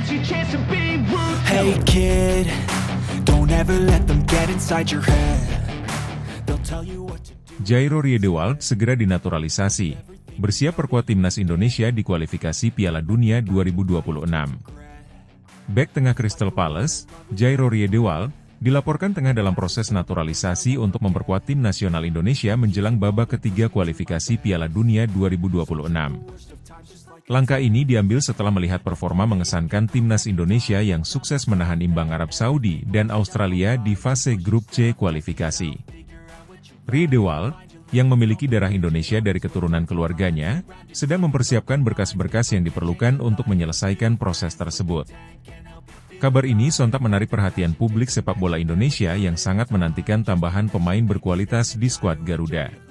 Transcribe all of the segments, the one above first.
your chance to be ruthless. Hey kid, don't ever let them get inside your head. They'll tell you what to do. Jairo Riedewald segera dinaturalisasi, bersiap perkuat timnas Indonesia di kualifikasi Piala Dunia 2026. Bek tengah Crystal Palace, Jairo Riedewald, dilaporkan tengah dalam proses naturalisasi untuk memperkuat tim nasional Indonesia menjelang babak ketiga kualifikasi Piala Dunia 2026. Langkah ini diambil setelah melihat performa mengesankan timnas Indonesia yang sukses menahan imbang Arab Saudi dan Australia di fase grup C kualifikasi. Riedewald, yang memiliki darah Indonesia dari keturunan keluarganya, sedang mempersiapkan berkas-berkas yang diperlukan untuk menyelesaikan proses tersebut. Kabar ini sontak menarik perhatian publik sepak bola Indonesia yang sangat menantikan tambahan pemain berkualitas di skuad Garuda.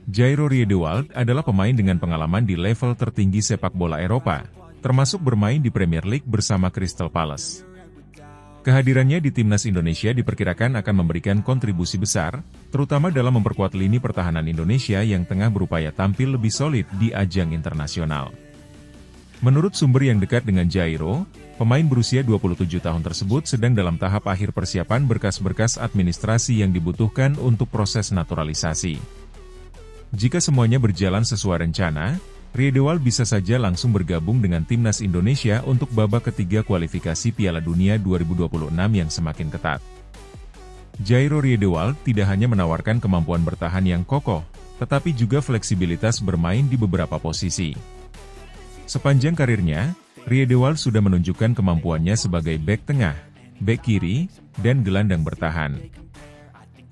Jairo Riedewald adalah pemain dengan pengalaman di level tertinggi sepak bola Eropa, termasuk bermain di Premier League bersama Crystal Palace. Kehadirannya di timnas Indonesia diperkirakan akan memberikan kontribusi besar, terutama dalam memperkuat lini pertahanan Indonesia yang tengah berupaya tampil lebih solid di ajang internasional. Menurut sumber yang dekat dengan Jairo, pemain berusia 27 tahun tersebut sedang dalam tahap akhir persiapan berkas-berkas administrasi yang dibutuhkan untuk proses naturalisasi. Jika semuanya berjalan sesuai rencana, Riedewald bisa saja langsung bergabung dengan timnas Indonesia untuk babak ketiga kualifikasi Piala Dunia 2026 yang semakin ketat. Jairo Riedewald tidak hanya menawarkan kemampuan bertahan yang kokoh, tetapi juga fleksibilitas bermain di beberapa posisi. Sepanjang karirnya, Riedewald sudah menunjukkan kemampuannya sebagai bek tengah, bek kiri, dan gelandang bertahan.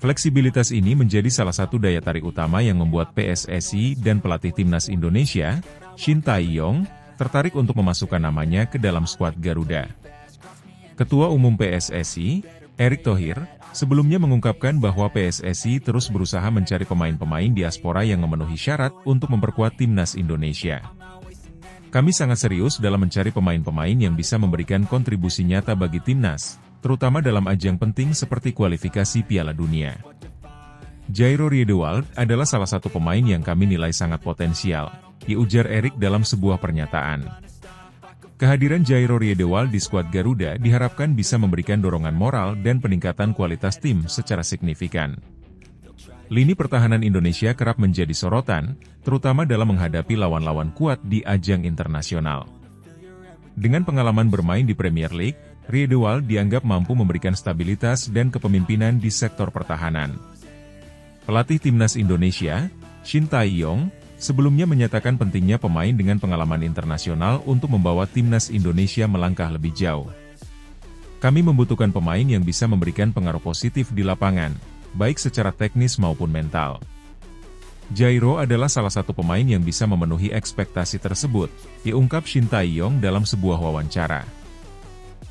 Fleksibilitas ini menjadi salah satu daya tarik utama yang membuat PSSI dan pelatih timnas Indonesia, Shin Tae-yong, tertarik untuk memasukkan namanya ke dalam skuad Garuda. Ketua Umum PSSI, Erick Thohir, sebelumnya mengungkapkan bahwa PSSI terus berusaha mencari pemain-pemain diaspora yang memenuhi syarat untuk memperkuat timnas Indonesia. Kami sangat serius dalam mencari pemain-pemain yang bisa memberikan kontribusi nyata bagi timnas, terutama dalam ajang penting seperti kualifikasi Piala Dunia. Jairo Riedewald adalah salah satu pemain yang kami nilai sangat potensial, diujar Erick dalam sebuah pernyataan. Kehadiran Jairo Riedewald di skuad Garuda diharapkan bisa memberikan dorongan moral dan peningkatan kualitas tim secara signifikan. Lini pertahanan Indonesia kerap menjadi sorotan, terutama dalam menghadapi lawan-lawan kuat di ajang internasional. Dengan pengalaman bermain di Premier League, Riedewald dianggap mampu memberikan stabilitas dan kepemimpinan di sektor pertahanan. Pelatih timnas Indonesia, Shin Tae-yong, sebelumnya menyatakan pentingnya pemain dengan pengalaman internasional untuk membawa timnas Indonesia melangkah lebih jauh. Kami membutuhkan pemain yang bisa memberikan pengaruh positif di lapangan, baik secara teknis maupun mental. Jairo adalah salah satu pemain yang bisa memenuhi ekspektasi tersebut, diungkap Shin Tae-yong dalam sebuah wawancara.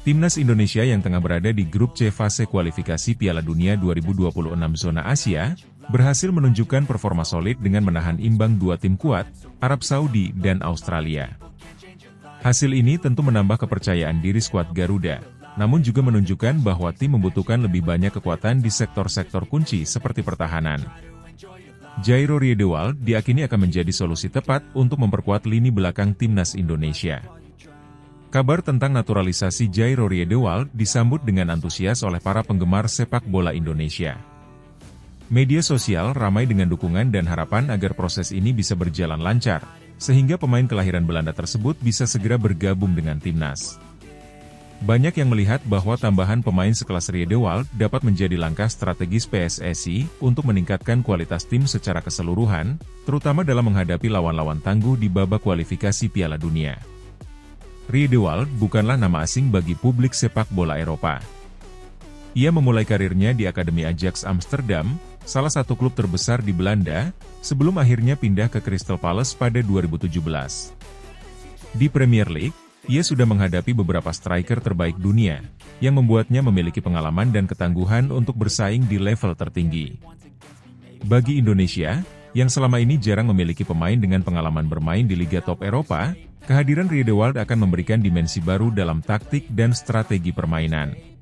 Timnas Indonesia yang tengah berada di grup C fase kualifikasi Piala Dunia 2026 zona Asia, berhasil menunjukkan performa solid dengan menahan imbang dua tim kuat, Arab Saudi dan Australia. Hasil ini tentu menambah kepercayaan diri skuad Garuda, namun juga menunjukkan bahwa tim membutuhkan lebih banyak kekuatan di sektor-sektor kunci seperti pertahanan. Jairo Riedewald diyakini akan menjadi solusi tepat untuk memperkuat lini belakang timnas Indonesia. Kabar tentang naturalisasi Jairo Riedewald disambut dengan antusias oleh para penggemar sepak bola Indonesia. Media sosial ramai dengan dukungan dan harapan agar proses ini bisa berjalan lancar, sehingga pemain kelahiran Belanda tersebut bisa segera bergabung dengan timnas. Banyak yang melihat bahwa tambahan pemain sekelas Riedewald dapat menjadi langkah strategis PSSI untuk meningkatkan kualitas tim secara keseluruhan, terutama dalam menghadapi lawan-lawan tangguh di babak kualifikasi Piala Dunia. Riedewald bukanlah nama asing bagi publik sepak bola Eropa. Ia memulai karirnya di Akademi Ajax Amsterdam, salah satu klub terbesar di Belanda, sebelum akhirnya pindah ke Crystal Palace pada 2017. Di Premier League, ia sudah menghadapi beberapa striker terbaik dunia, yang membuatnya memiliki pengalaman dan ketangguhan untuk bersaing di level tertinggi. Bagi Indonesia, yang selama ini jarang memiliki pemain dengan pengalaman bermain di Liga Top Eropa, kehadiran Riedewald akan memberikan dimensi baru dalam taktik dan strategi permainan.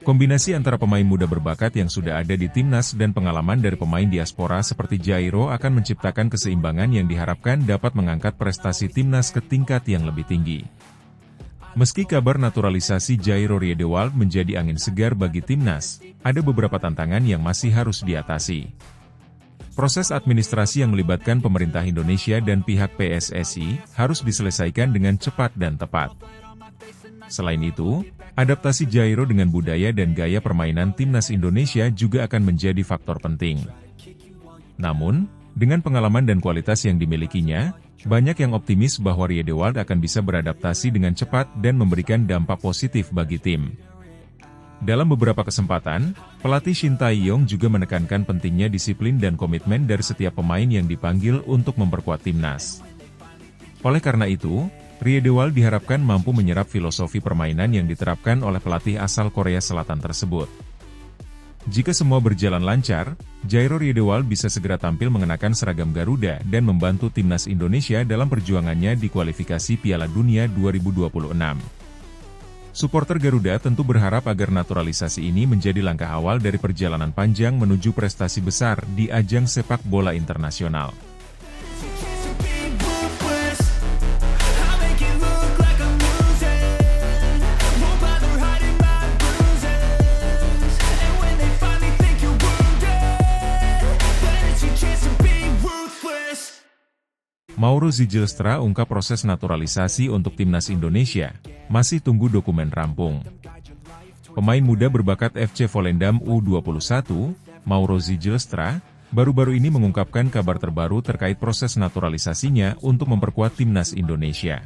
Kombinasi antara pemain muda berbakat yang sudah ada di timnas dan pengalaman dari pemain diaspora seperti Jairo akan menciptakan keseimbangan yang diharapkan dapat mengangkat prestasi timnas ke tingkat yang lebih tinggi. Meski kabar naturalisasi Jairo Riedewald menjadi angin segar bagi timnas, ada beberapa tantangan yang masih harus diatasi. Proses administrasi yang melibatkan pemerintah Indonesia dan pihak PSSI harus diselesaikan dengan cepat dan tepat. Selain itu, adaptasi Jairo dengan budaya dan gaya permainan timnas Indonesia juga akan menjadi faktor penting. Namun, dengan pengalaman dan kualitas yang dimilikinya, banyak yang optimis bahwa Riedewald akan bisa beradaptasi dengan cepat dan memberikan dampak positif bagi tim. Dalam beberapa kesempatan, pelatih Shin Tae-yong juga menekankan pentingnya disiplin dan komitmen dari setiap pemain yang dipanggil untuk memperkuat timnas. Oleh karena itu, Riedewald diharapkan mampu menyerap filosofi permainan yang diterapkan oleh pelatih asal Korea Selatan tersebut. Jika semua berjalan lancar, Jairo Riedewald bisa segera tampil mengenakan seragam Garuda dan membantu timnas Indonesia dalam perjuangannya di kualifikasi Piala Dunia 2026. Suporter Garuda tentu berharap agar naturalisasi ini menjadi langkah awal dari perjalanan panjang menuju prestasi besar di ajang sepak bola internasional. Mauro Zijlstra ungkap proses naturalisasi untuk timnas Indonesia, masih tunggu dokumen rampung. Pemain muda berbakat FC Volendam U21, Mauro Zijlstra, baru-baru ini mengungkapkan kabar terbaru terkait proses naturalisasinya untuk memperkuat timnas Indonesia.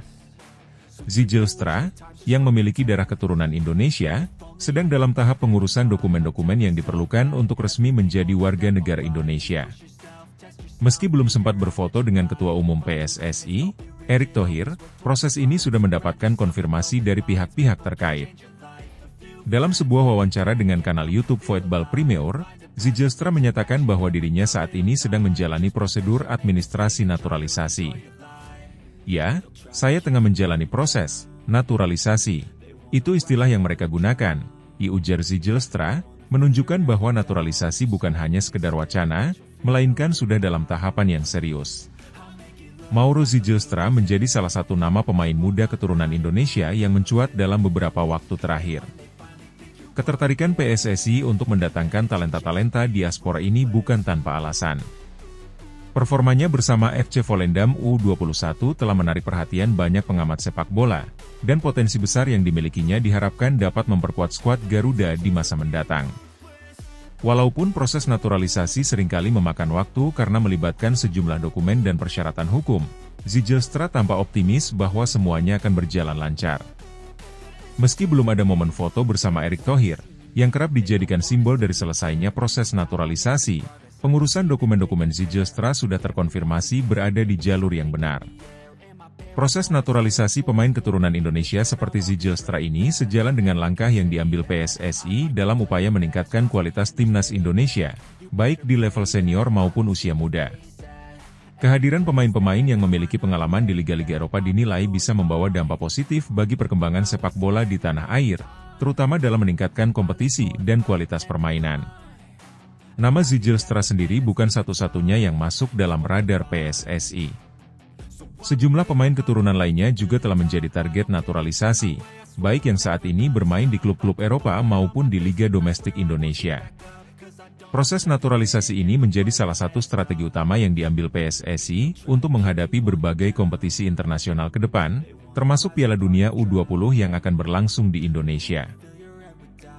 Zijlstra, yang memiliki darah keturunan Indonesia, sedang dalam tahap pengurusan dokumen-dokumen yang diperlukan untuk resmi menjadi warga negara Indonesia. Meski belum sempat berfoto dengan Ketua Umum PSSI, Erick Thohir, proses ini sudah mendapatkan konfirmasi dari pihak-pihak terkait. Dalam sebuah wawancara dengan kanal YouTube Voetbal Premier, Zijlstra menyatakan bahwa dirinya saat ini sedang menjalani prosedur administrasi naturalisasi. Ya, saya tengah menjalani proses naturalisasi. Itu istilah yang mereka gunakan, ujar Zijlstra, menunjukkan bahwa naturalisasi bukan hanya sekedar wacana, melainkan sudah dalam tahapan yang serius. Mauro Zijlstra menjadi salah satu nama pemain muda keturunan Indonesia yang mencuat dalam beberapa waktu terakhir. Ketertarikan PSSI untuk mendatangkan talenta-talenta diaspora ini bukan tanpa alasan. Performanya bersama FC Volendam U21 telah menarik perhatian banyak pengamat sepak bola, dan potensi besar yang dimilikinya diharapkan dapat memperkuat skuad Garuda di masa mendatang. Walaupun proses naturalisasi seringkali memakan waktu karena melibatkan sejumlah dokumen dan persyaratan hukum, Zijlstra tampak optimis bahwa semuanya akan berjalan lancar. Meski belum ada momen foto bersama Erick Thohir, yang kerap dijadikan simbol dari selesainya proses naturalisasi, pengurusan dokumen-dokumen Zijlstra sudah terkonfirmasi berada di jalur yang benar. Proses naturalisasi pemain keturunan Indonesia seperti Zijlstra ini sejalan dengan langkah yang diambil PSSI dalam upaya meningkatkan kualitas timnas Indonesia, baik di level senior maupun usia muda. Kehadiran pemain-pemain yang memiliki pengalaman di liga-liga Eropa dinilai bisa membawa dampak positif bagi perkembangan sepak bola di tanah air, terutama dalam meningkatkan kompetisi dan kualitas permainan. Nama Zijlstra sendiri bukan satu-satunya yang masuk dalam radar PSSI. Sejumlah pemain keturunan lainnya juga telah menjadi target naturalisasi, baik yang saat ini bermain di klub-klub Eropa maupun di Liga Domestik Indonesia. Proses naturalisasi ini menjadi salah satu strategi utama yang diambil PSSI untuk menghadapi berbagai kompetisi internasional ke depan, termasuk Piala Dunia U20 yang akan berlangsung di Indonesia.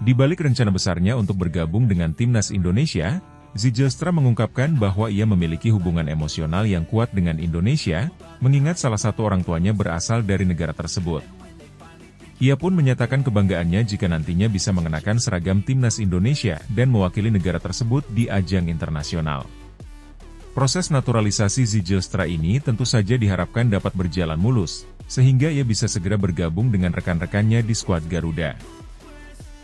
Di balik rencana besarnya untuk bergabung dengan timnas Indonesia, Zijlstra mengungkapkan bahwa ia memiliki hubungan emosional yang kuat dengan Indonesia, mengingat salah satu orang tuanya berasal dari negara tersebut. Ia pun menyatakan kebanggaannya jika nantinya bisa mengenakan seragam timnas Indonesia dan mewakili negara tersebut di ajang internasional. Proses naturalisasi Zijlstra ini tentu saja diharapkan dapat berjalan mulus, sehingga ia bisa segera bergabung dengan rekan-rekannya di skuad Garuda.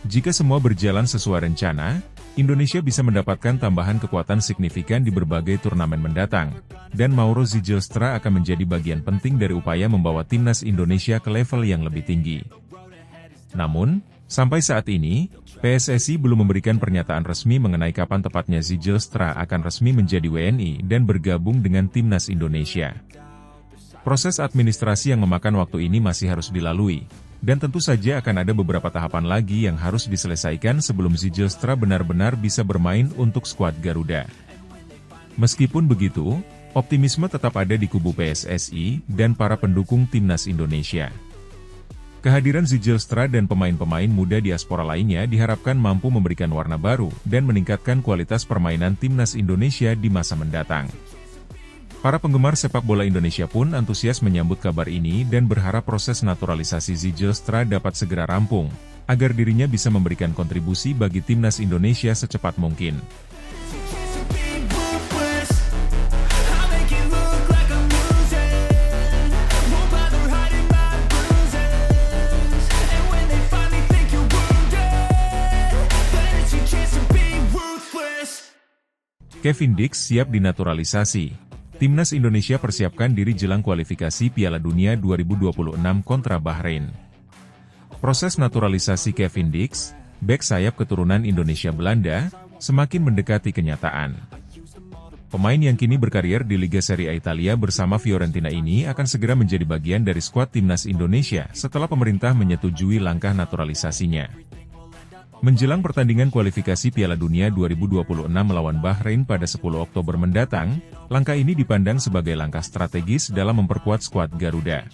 Jika semua berjalan sesuai rencana, Indonesia bisa mendapatkan tambahan kekuatan signifikan di berbagai turnamen mendatang, dan Mauro Zijlstra akan menjadi bagian penting dari upaya membawa timnas Indonesia ke level yang lebih tinggi. Namun, sampai saat ini, PSSI belum memberikan pernyataan resmi mengenai kapan tepatnya Zijlstra akan resmi menjadi WNI dan bergabung dengan timnas Indonesia. Proses administrasi yang memakan waktu ini masih harus dilalui, Dan tentu saja akan ada beberapa tahapan lagi yang harus diselesaikan sebelum Zijlstra benar-benar bisa bermain untuk skuad Garuda. Meskipun begitu, optimisme tetap ada di kubu PSSI dan para pendukung timnas Indonesia. Kehadiran Zijlstra dan pemain-pemain muda diaspora lainnya diharapkan mampu memberikan warna baru dan meningkatkan kualitas permainan timnas Indonesia di masa mendatang. Para penggemar sepak bola Indonesia pun antusias menyambut kabar ini dan berharap proses naturalisasi Zijlstra dapat segera rampung, agar dirinya bisa memberikan kontribusi bagi timnas Indonesia secepat mungkin. Kevin Dix siap dinaturalisasi. Timnas Indonesia persiapkan diri jelang kualifikasi Piala Dunia 2026 kontra Bahrain. Proses naturalisasi Kevin Dix, bek sayap keturunan Indonesia Belanda, semakin mendekati kenyataan. Pemain yang kini berkarier di Liga Serie A Italia bersama Fiorentina ini akan segera menjadi bagian dari skuad Timnas Indonesia setelah pemerintah menyetujui langkah naturalisasinya. Menjelang pertandingan kualifikasi Piala Dunia 2026 melawan Bahrain pada 10 Oktober mendatang, langkah ini dipandang sebagai langkah strategis dalam memperkuat skuad Garuda.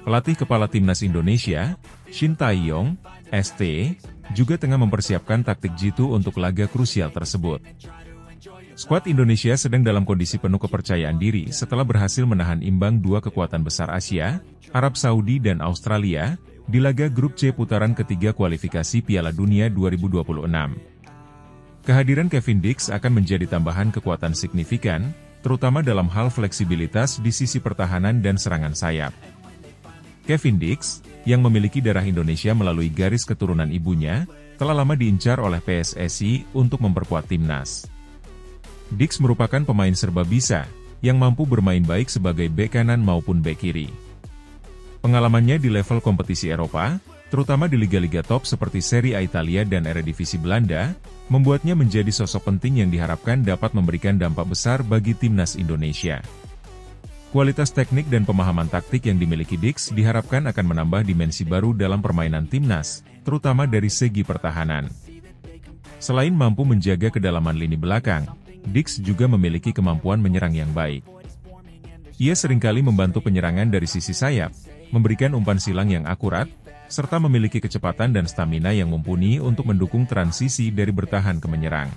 Pelatih kepala Timnas Indonesia, Shin Tae-yong, ST, juga tengah mempersiapkan taktik jitu untuk laga krusial tersebut. Skuad Indonesia sedang dalam kondisi penuh kepercayaan diri setelah berhasil menahan imbang dua kekuatan besar Asia, Arab Saudi dan Australia, di laga grup C putaran ketiga kualifikasi Piala Dunia 2026. Kehadiran Kevin Dix akan menjadi tambahan kekuatan signifikan, terutama dalam hal fleksibilitas di sisi pertahanan dan serangan sayap. Kevin Dix, yang memiliki darah Indonesia melalui garis keturunan ibunya, telah lama diincar oleh PSSI untuk memperkuat timnas. Dix merupakan pemain serba bisa, yang mampu bermain baik sebagai bek kanan maupun bek kiri. Pengalamannya di level kompetisi Eropa, terutama di liga-liga top seperti Serie A Italia dan Eredivisie Belanda, membuatnya menjadi sosok penting yang diharapkan dapat memberikan dampak besar bagi timnas Indonesia. Kualitas teknik dan pemahaman taktik yang dimiliki Dix diharapkan akan menambah dimensi baru dalam permainan timnas, terutama dari segi pertahanan. Selain mampu menjaga kedalaman lini belakang, Dix juga memiliki kemampuan menyerang yang baik. Ia seringkali membantu penyerangan dari sisi sayap, memberikan umpan silang yang akurat, serta memiliki kecepatan dan stamina yang mumpuni untuk mendukung transisi dari bertahan ke menyerang.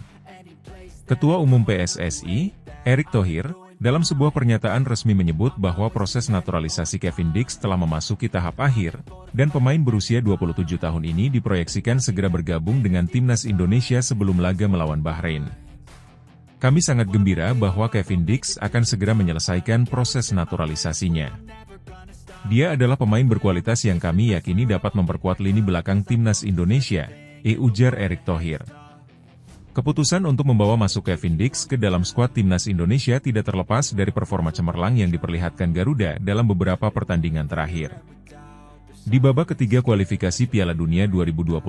Ketua Umum PSSI, Erick Thohir, dalam sebuah pernyataan resmi menyebut bahwa proses naturalisasi Kevin Dix telah memasuki tahap akhir, dan pemain berusia 27 tahun ini diproyeksikan segera bergabung dengan timnas Indonesia sebelum laga melawan Bahrain. Kami sangat gembira bahwa Kevin Dix akan segera menyelesaikan proses naturalisasinya. Dia adalah pemain berkualitas yang kami yakini dapat memperkuat lini belakang timnas Indonesia, ujar Erick Thohir. Keputusan untuk membawa masuk Kevin Dix ke dalam skuad timnas Indonesia tidak terlepas dari performa cemerlang yang diperlihatkan Garuda dalam beberapa pertandingan terakhir. Di babak ketiga kualifikasi Piala Dunia 2026,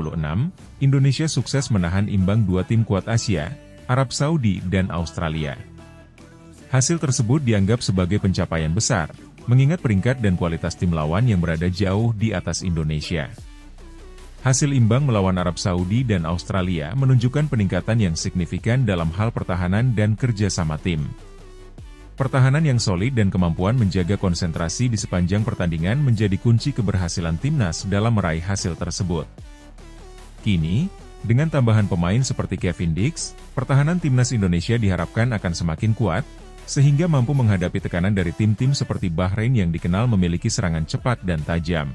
Indonesia sukses menahan imbang dua tim kuat Asia, Arab Saudi dan Australia. Hasil tersebut dianggap sebagai pencapaian besar, mengingat peringkat dan kualitas tim lawan yang berada jauh di atas Indonesia. Hasil imbang melawan Arab Saudi dan Australia menunjukkan peningkatan yang signifikan dalam hal pertahanan dan kerjasama tim. Pertahanan yang solid dan kemampuan menjaga konsentrasi di sepanjang pertandingan menjadi kunci keberhasilan timnas dalam meraih hasil tersebut. Kini, dengan tambahan pemain seperti Kevin Dix, pertahanan timnas Indonesia diharapkan akan semakin kuat, sehingga mampu menghadapi tekanan dari tim-tim seperti Bahrain yang dikenal memiliki serangan cepat dan tajam.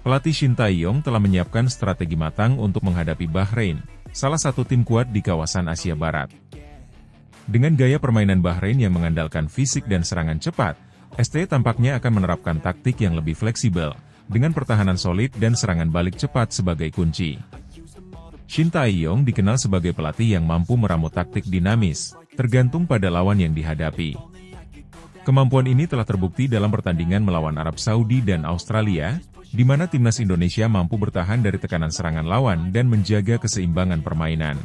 Pelatih Shin Tae-yong telah menyiapkan strategi matang untuk menghadapi Bahrain, salah satu tim kuat di kawasan Asia Barat. Dengan gaya permainan Bahrain yang mengandalkan fisik dan serangan cepat, ST tampaknya akan menerapkan taktik yang lebih fleksibel, dengan pertahanan solid dan serangan balik cepat sebagai kunci. Shin Tae-yong dikenal sebagai pelatih yang mampu meramu taktik dinamis, tergantung pada lawan yang dihadapi. Kemampuan ini telah terbukti dalam pertandingan melawan Arab Saudi dan Australia, di mana timnas Indonesia mampu bertahan dari tekanan serangan lawan dan menjaga keseimbangan permainan.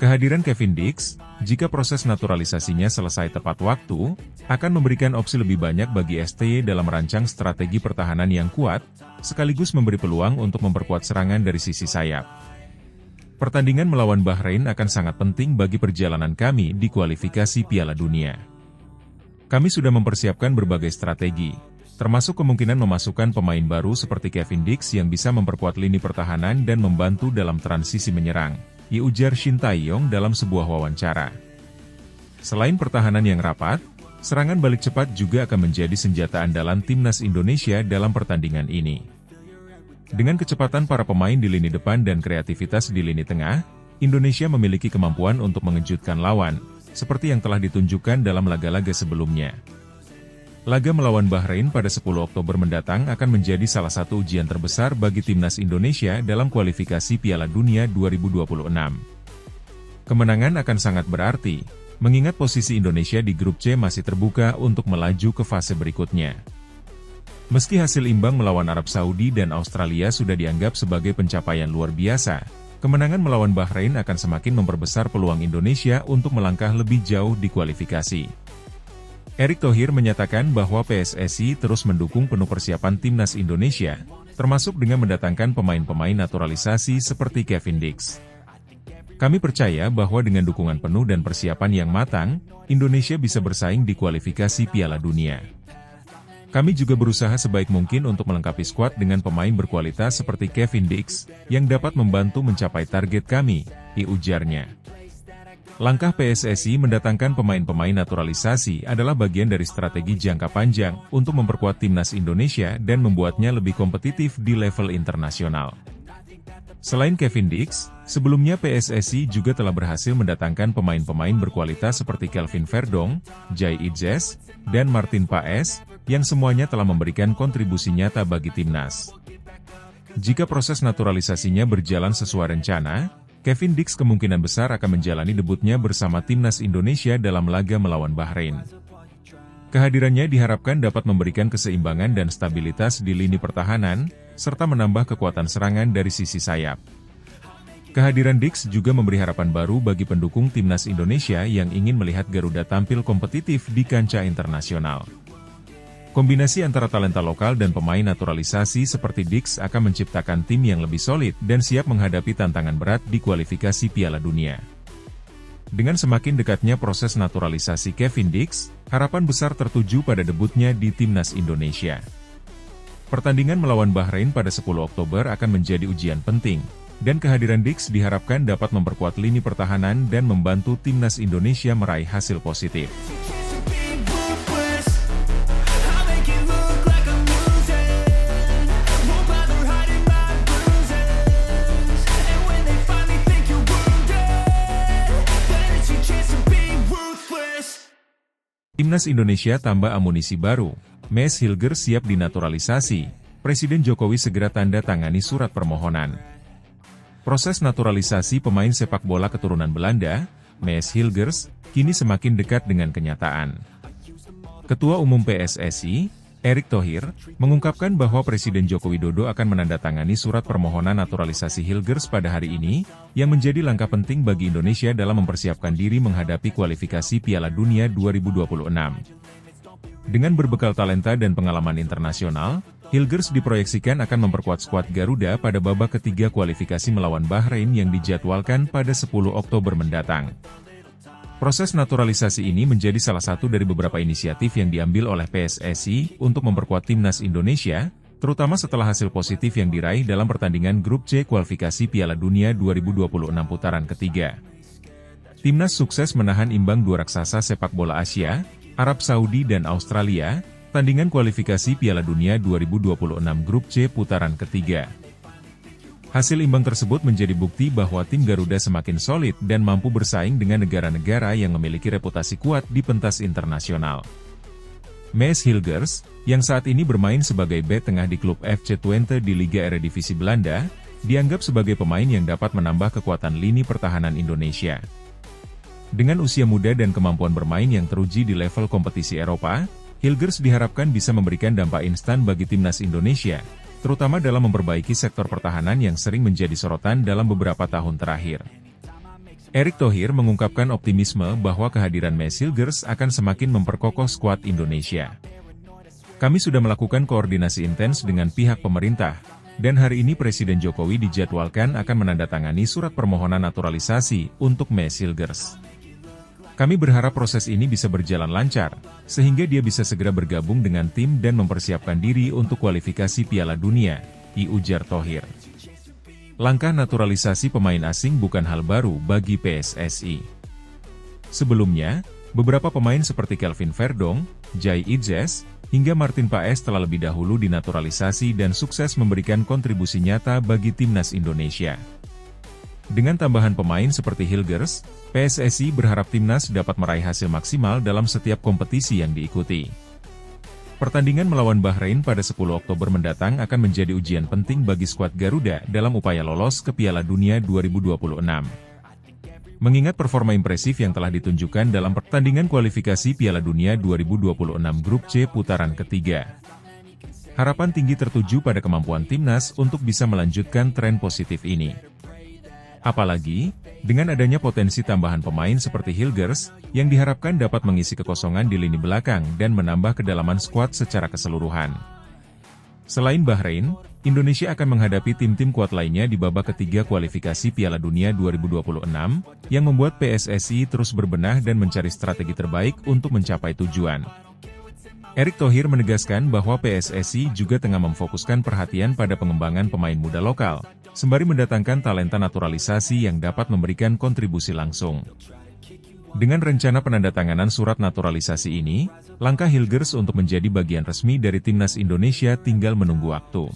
Kehadiran Kevin Dix, jika proses naturalisasinya selesai tepat waktu, akan memberikan opsi lebih banyak bagi STY dalam merancang strategi pertahanan yang kuat, sekaligus memberi peluang untuk memperkuat serangan dari sisi sayap. Pertandingan melawan Bahrain akan sangat penting bagi perjalanan kami di kualifikasi Piala Dunia. Kami sudah mempersiapkan berbagai strategi, termasuk kemungkinan memasukkan pemain baru seperti Kevin Dix yang bisa memperkuat lini pertahanan dan membantu dalam transisi menyerang, ujar Shin Tae-yong dalam sebuah wawancara. Selain pertahanan yang rapat, serangan balik cepat juga akan menjadi senjata andalan timnas Indonesia dalam pertandingan ini. Dengan kecepatan para pemain di lini depan dan kreativitas di lini tengah, Indonesia memiliki kemampuan untuk mengejutkan lawan, seperti yang telah ditunjukkan dalam laga-laga sebelumnya. Laga melawan Bahrain pada 10 Oktober mendatang akan menjadi salah satu ujian terbesar bagi timnas Indonesia dalam kualifikasi Piala Dunia 2026. Kemenangan akan sangat berarti, mengingat posisi Indonesia di grup C masih terbuka untuk melaju ke fase berikutnya. Meski hasil imbang melawan Arab Saudi dan Australia sudah dianggap sebagai pencapaian luar biasa, kemenangan melawan Bahrain akan semakin memperbesar peluang Indonesia untuk melangkah lebih jauh di kualifikasi. Erick Thohir menyatakan bahwa PSSI terus mendukung penuh persiapan timnas Indonesia, termasuk dengan mendatangkan pemain-pemain naturalisasi seperti Kevin Dix. Kami percaya bahwa dengan dukungan penuh dan persiapan yang matang, Indonesia bisa bersaing di kualifikasi Piala Dunia. Kami juga berusaha sebaik mungkin untuk melengkapi skuad dengan pemain berkualitas seperti Kevin Dix, yang dapat membantu mencapai target kami, ujarnya. Langkah PSSI mendatangkan pemain-pemain naturalisasi adalah bagian dari strategi jangka panjang untuk memperkuat timnas Indonesia dan membuatnya lebih kompetitif di level internasional. Selain Kevin Dix, sebelumnya PSSI juga telah berhasil mendatangkan pemain-pemain berkualitas seperti Kelvin Verdong, Jai Idzes, dan Martin Paes, yang semuanya telah memberikan kontribusi nyata bagi timnas. Jika proses naturalisasinya berjalan sesuai rencana, Kevin Dix kemungkinan besar akan menjalani debutnya bersama timnas Indonesia dalam laga melawan Bahrain. Kehadirannya diharapkan dapat memberikan keseimbangan dan stabilitas di lini pertahanan, serta menambah kekuatan serangan dari sisi sayap. Kehadiran Dix juga memberi harapan baru bagi pendukung timnas Indonesia yang ingin melihat Garuda tampil kompetitif di kancah internasional. Kombinasi antara talenta lokal dan pemain naturalisasi seperti Dix akan menciptakan tim yang lebih solid dan siap menghadapi tantangan berat di kualifikasi Piala Dunia. Dengan semakin dekatnya proses naturalisasi Kevin Dix, harapan besar tertuju pada debutnya di timnas Indonesia. Pertandingan melawan Bahrain pada 10 Oktober akan menjadi ujian penting, dan kehadiran Dix diharapkan dapat memperkuat lini pertahanan dan membantu timnas Indonesia meraih hasil positif. Timnas Indonesia tambah amunisi baru, Maes Hilgers siap dinaturalisasi, Presiden Jokowi segera tanda tangani surat permohonan. Proses naturalisasi pemain sepak bola keturunan Belanda, Maes Hilgers, kini semakin dekat dengan kenyataan. Ketua Umum PSSI, Erick Thohir, mengungkapkan bahwa Presiden Joko Widodo akan menandatangani surat permohonan naturalisasi Hilgers pada hari ini, yang menjadi langkah penting bagi Indonesia dalam mempersiapkan diri menghadapi kualifikasi Piala Dunia 2026. Dengan berbekal talenta dan pengalaman internasional, Hilgers diproyeksikan akan memperkuat skuad Garuda pada babak ketiga kualifikasi melawan Bahrain yang dijadwalkan pada 10 Oktober mendatang. Proses naturalisasi ini menjadi salah satu dari beberapa inisiatif yang diambil oleh PSSI untuk memperkuat timnas Indonesia, terutama setelah hasil positif yang diraih dalam pertandingan grup C kualifikasi Piala Dunia 2026 putaran ketiga. Timnas sukses menahan imbang dua raksasa sepak bola Asia, Arab Saudi dan Australia, tandingan kualifikasi Piala Dunia 2026 grup C putaran ketiga. Hasil imbang tersebut menjadi bukti bahwa tim Garuda semakin solid dan mampu bersaing dengan negara-negara yang memiliki reputasi kuat di pentas internasional. Maes Hilgers, yang saat ini bermain sebagai bek tengah di klub FC Twente di Liga Eredivisie Belanda, dianggap sebagai pemain yang dapat menambah kekuatan lini pertahanan Indonesia. Dengan usia muda dan kemampuan bermain yang teruji di level kompetisi Eropa, Hilgers diharapkan bisa memberikan dampak instan bagi timnas Indonesia, terutama dalam memperbaiki sektor pertahanan yang sering menjadi sorotan dalam beberapa tahun terakhir. Erick Thohir mengungkapkan optimisme bahwa kehadiran Maes Hilgers akan semakin memperkokoh skuad Indonesia. Kami sudah melakukan koordinasi intens dengan pihak pemerintah, dan hari ini Presiden Jokowi dijadwalkan akan menandatangani surat permohonan naturalisasi untuk Maes Hilgers. Kami berharap proses ini bisa berjalan lancar, sehingga dia bisa segera bergabung dengan tim dan mempersiapkan diri untuk kualifikasi Piala Dunia, ujar Thohir. Langkah naturalisasi pemain asing bukan hal baru bagi PSSI. Sebelumnya, beberapa pemain seperti Kelvin Verdong, Jai Idzes, hingga Martin Paes telah lebih dahulu dinaturalisasi dan sukses memberikan kontribusi nyata bagi timnas Indonesia. Dengan tambahan pemain seperti Hilgers, PSSI berharap timnas dapat meraih hasil maksimal dalam setiap kompetisi yang diikuti. Pertandingan melawan Bahrain pada 10 Oktober mendatang akan menjadi ujian penting bagi skuad Garuda dalam upaya lolos ke Piala Dunia 2026. Mengingat performa impresif yang telah ditunjukkan dalam pertandingan kualifikasi Piala Dunia 2026 Grup C putaran ketiga. Harapan tinggi tertuju pada kemampuan timnas untuk bisa melanjutkan tren positif ini. Apalagi, dengan adanya potensi tambahan pemain seperti Hilgers, yang diharapkan dapat mengisi kekosongan di lini belakang dan menambah kedalaman skuad secara keseluruhan. Selain Bahrain, Indonesia akan menghadapi tim-tim kuat lainnya di babak ketiga kualifikasi Piala Dunia 2026, yang membuat PSSI terus berbenah dan mencari strategi terbaik untuk mencapai tujuan. Erick Thohir menegaskan bahwa PSSI juga tengah memfokuskan perhatian pada pengembangan pemain muda lokal, sembari mendatangkan talenta naturalisasi yang dapat memberikan kontribusi langsung. Dengan rencana penandatanganan surat naturalisasi ini, langkah Hilgers untuk menjadi bagian resmi dari timnas Indonesia tinggal menunggu waktu.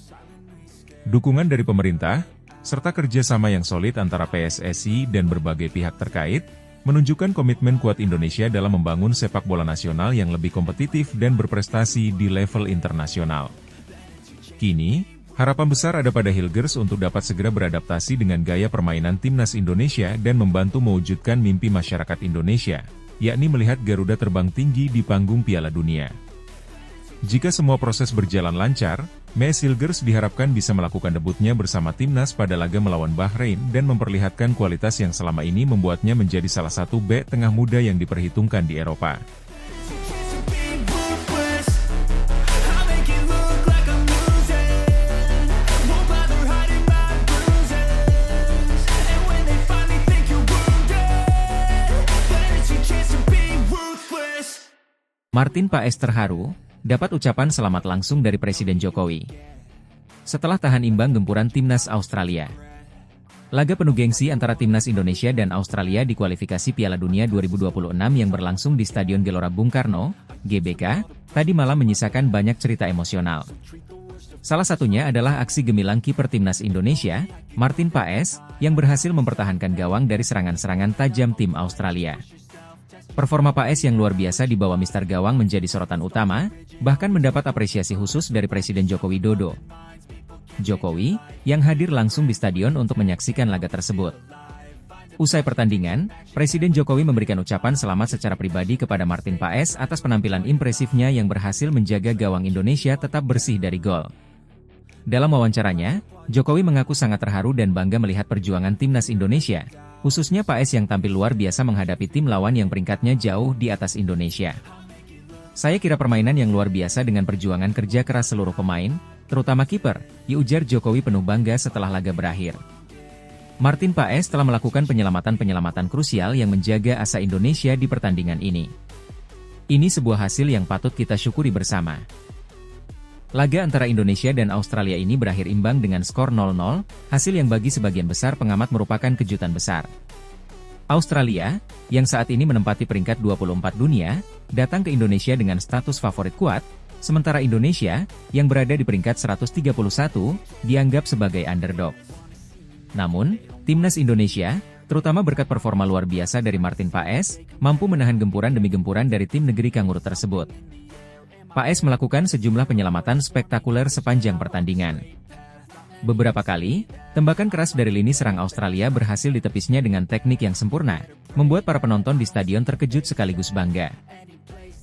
Dukungan dari pemerintah, serta kerjasama yang solid antara PSSI dan berbagai pihak terkait, menunjukkan komitmen kuat Indonesia dalam membangun sepak bola nasional yang lebih kompetitif dan berprestasi di level internasional. Kini, harapan besar ada pada Hilgers untuk dapat segera beradaptasi dengan gaya permainan timnas Indonesia dan membantu mewujudkan mimpi masyarakat Indonesia, yakni melihat Garuda terbang tinggi di panggung Piala Dunia. Jika semua proses berjalan lancar, Maes Hilgers diharapkan bisa melakukan debutnya bersama timnas pada laga melawan Bahrain dan memperlihatkan kualitas yang selama ini membuatnya menjadi salah satu bek tengah muda yang diperhitungkan di Eropa. Martin Paes terharu, dapat ucapan selamat langsung dari Presiden Jokowi. Setelah tahan imbang gempuran timnas Australia. Laga penuh gengsi antara timnas Indonesia dan Australia di kualifikasi Piala Dunia 2026 yang berlangsung di Stadion Gelora Bung Karno, GBK, tadi malam menyisakan banyak cerita emosional. Salah satunya adalah aksi gemilang kiper timnas Indonesia, Martin Paes, yang berhasil mempertahankan gawang dari serangan-serangan tajam tim Australia. Performa Paes yang luar biasa di bawah Mister Gawang menjadi sorotan utama, bahkan mendapat apresiasi khusus dari Presiden Joko Widodo. Jokowi, yang hadir langsung di stadion untuk menyaksikan laga tersebut. Usai pertandingan, Presiden Jokowi memberikan ucapan selamat secara pribadi kepada Martin Paes atas penampilan impresifnya yang berhasil menjaga gawang Indonesia tetap bersih dari gol. Dalam wawancaranya, Jokowi mengaku sangat terharu dan bangga melihat perjuangan timnas Indonesia, khususnya Paes yang tampil luar biasa menghadapi tim lawan yang peringkatnya jauh di atas Indonesia. Saya kira permainan yang luar biasa dengan perjuangan kerja keras seluruh pemain, terutama kiper, ujar Jokowi penuh bangga setelah laga berakhir. Martin Paes telah melakukan penyelamatan-penyelamatan krusial yang menjaga asa Indonesia di pertandingan ini. Ini sebuah hasil yang patut kita syukuri bersama. Laga antara Indonesia dan Australia ini berakhir imbang dengan skor 0-0, hasil yang bagi sebagian besar pengamat merupakan kejutan besar. Australia, yang saat ini menempati peringkat 24 dunia, datang ke Indonesia dengan status favorit kuat, sementara Indonesia, yang berada di peringkat 131, dianggap sebagai underdog. Namun, timnas Indonesia, terutama berkat performa luar biasa dari Martin Paes, mampu menahan gempuran demi gempuran dari tim negeri kanguru tersebut. Paes melakukan sejumlah penyelamatan spektakuler sepanjang pertandingan. Beberapa kali, tembakan keras dari lini serang Australia berhasil ditepisnya dengan teknik yang sempurna, membuat para penonton di stadion terkejut sekaligus bangga.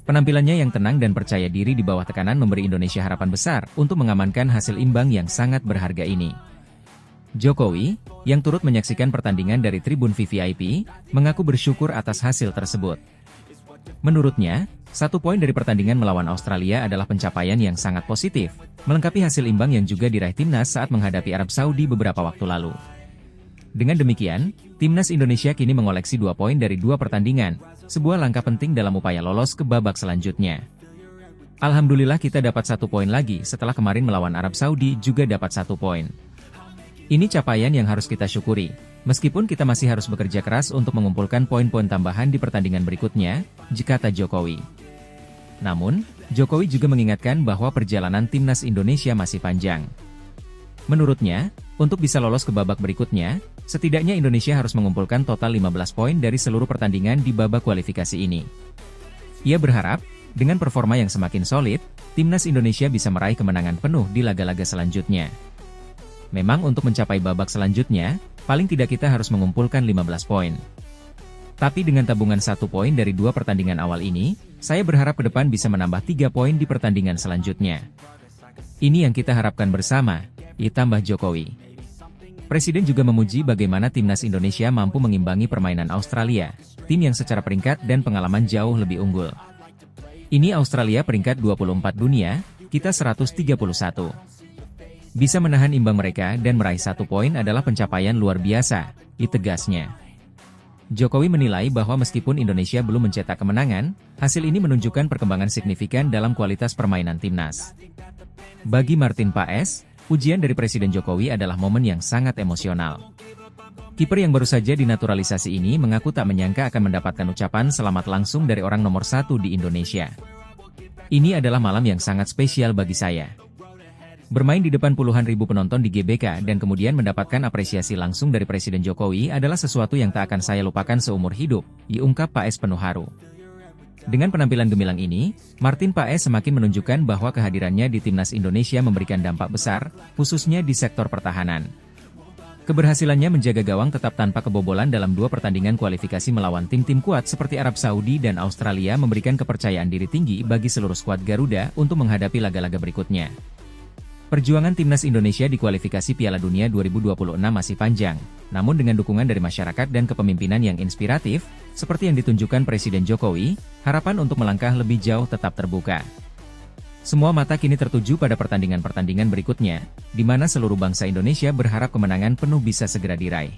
Penampilannya yang tenang dan percaya diri di bawah tekanan memberi Indonesia harapan besar untuk mengamankan hasil imbang yang sangat berharga ini. Jokowi, yang turut menyaksikan pertandingan dari tribun VVIP, mengaku bersyukur atas hasil tersebut. Menurutnya, 1 poin dari pertandingan melawan Australia adalah pencapaian yang sangat positif, melengkapi hasil imbang yang juga diraih timnas saat menghadapi Arab Saudi beberapa waktu lalu. Dengan demikian, timnas Indonesia kini mengoleksi 2 poin dari 2 pertandingan, sebuah langkah penting dalam upaya lolos ke babak selanjutnya. Alhamdulillah kita dapat 1 poin lagi setelah kemarin melawan Arab Saudi juga dapat 1 poin. Ini capaian yang harus kita syukuri, meskipun kita masih harus bekerja keras untuk mengumpulkan poin-poin tambahan di pertandingan berikutnya, kata Jokowi. Namun, Jokowi juga mengingatkan bahwa perjalanan timnas Indonesia masih panjang. Menurutnya, untuk bisa lolos ke babak berikutnya, setidaknya Indonesia harus mengumpulkan total 15 poin dari seluruh pertandingan di babak kualifikasi ini. Ia berharap, dengan performa yang semakin solid, timnas Indonesia bisa meraih kemenangan penuh di laga-laga selanjutnya. Memang untuk mencapai babak selanjutnya, paling tidak kita harus mengumpulkan 15 poin. Tapi dengan tabungan 1 poin dari 2 pertandingan awal ini, saya berharap ke depan bisa menambah 3 poin di pertandingan selanjutnya. Ini yang kita harapkan bersama, tambah Jokowi. Presiden juga memuji bagaimana timnas Indonesia mampu mengimbangi permainan Australia, tim yang secara peringkat dan pengalaman jauh lebih unggul. Ini Australia peringkat 24 dunia, kita 131. Bisa menahan imbang mereka dan meraih 1 poin adalah pencapaian luar biasa, tegasnya. Jokowi menilai bahwa meskipun Indonesia belum mencetak kemenangan, hasil ini menunjukkan perkembangan signifikan dalam kualitas permainan timnas. Bagi Martin Paes, pujian dari Presiden Jokowi adalah momen yang sangat emosional. Kiper yang baru saja dinaturalisasi ini mengaku tak menyangka akan mendapatkan ucapan selamat langsung dari orang nomor 1 di Indonesia. Ini adalah malam yang sangat spesial bagi saya. Bermain di depan puluhan ribu penonton di GBK dan kemudian mendapatkan apresiasi langsung dari Presiden Jokowi adalah sesuatu yang tak akan saya lupakan seumur hidup, ungkap Paes penuh haru. Dengan penampilan gemilang ini, Martin Paes semakin menunjukkan bahwa kehadirannya di timnas Indonesia memberikan dampak besar, khususnya di sektor pertahanan. Keberhasilannya menjaga gawang tetap tanpa kebobolan dalam 2 pertandingan kualifikasi melawan tim-tim kuat seperti Arab Saudi dan Australia memberikan kepercayaan diri tinggi bagi seluruh skuad Garuda untuk menghadapi laga-laga berikutnya. Perjuangan timnas Indonesia di kualifikasi Piala Dunia 2026 masih panjang, namun dengan dukungan dari masyarakat dan kepemimpinan yang inspiratif, seperti yang ditunjukkan Presiden Jokowi, harapan untuk melangkah lebih jauh tetap terbuka. Semua mata kini tertuju pada pertandingan-pertandingan berikutnya, di mana seluruh bangsa Indonesia berharap kemenangan penuh bisa segera diraih.